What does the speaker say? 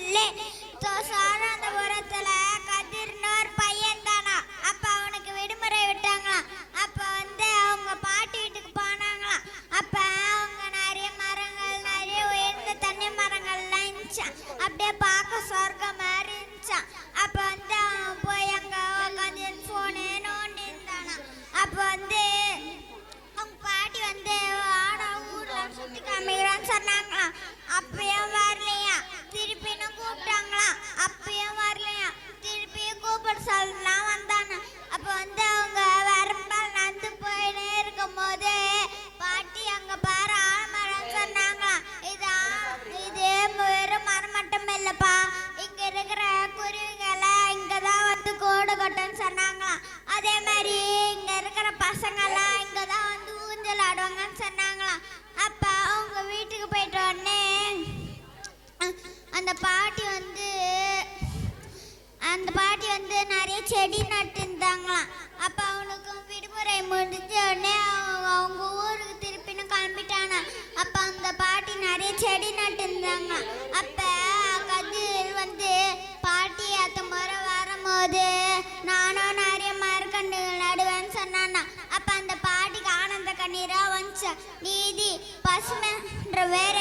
சொல்லி சாரந்தபுரத்துல கதிர்னு ஒரு பையன் தானா. அப்ப அவனுக்கு விடுமுறை விட்டாங்களாம். அப்ப அவங்க பாட்டி வீட்டுக்கு போனாங்களாம். அப்ப அவங்க நிறைய மரங்கள், நிறைய உயர்ந்த தண்ணி மரங்கள்லாம் இருந்துச்சான். அப்படியே பார்க்க சொர்க்கம் மாதிரி இருந்துச்சான். அப்ப அவன் போய் அங்க உட்காந்து போனே நோண்டி இருந்தானா. அப்ப அவங்க பாட்டி ஆடா ஊர்ல சுத்தி காமிக்கிறான்னு சொன்னாங்களாம். அப்பயும் வரலையா. திருப்பின்னு கூப்பிட்டாங்களாம். அப்பயும் வரலையா. திருப்பியும் கூப்பிட சொல்லலாம் வந்தானு. அப்ப அவங்க வரம்பால் நடந்து போயினே இருக்கும் போது பாட்டி அங்க பாரு ஆலமரம் சொன்னாங்களாம். இது வெறும் மரம் மட்டும் இல்லப்பா, இங்க இருக்கிற குருவிங்கெல்லாம் இங்கதான் கோடு கட்டுன்னு சொன்னாங்களாம். அதே மாதிரி இங்க இருக்கிற பசங்கெல்லாம் இங்கதான் ஊஞ்சல் ஆடுவாங்கன்னு சொன்னாங்களாம். அப்ப அவங்க வீட்டுக்கு போயிட்ட உடனே அந்த பாட்டி நிறைய செடி நட்டு இருந்தாங்களாம். அப்ப அவனுக்கும் விடுமுறை முடிஞ்ச உடனே அவங்க ஊருக்கு திருப்பின்னு கிளம்பிட்டான. அப்ப அந்த பாட்டி நிறைய செடி நட்டு இருந்தாங்க. அப்ப கதிர் பாட்டி அத்த முறை வரும்போது நானும் நிறைய மரக்கன்றுகள் நடுவேன்னு சொன்னானா. அப்ப அந்த பாட்டிக்கு ஆனந்த கண்ணீரா வந்துச்சு. நீதி பசுமைன்ற வேற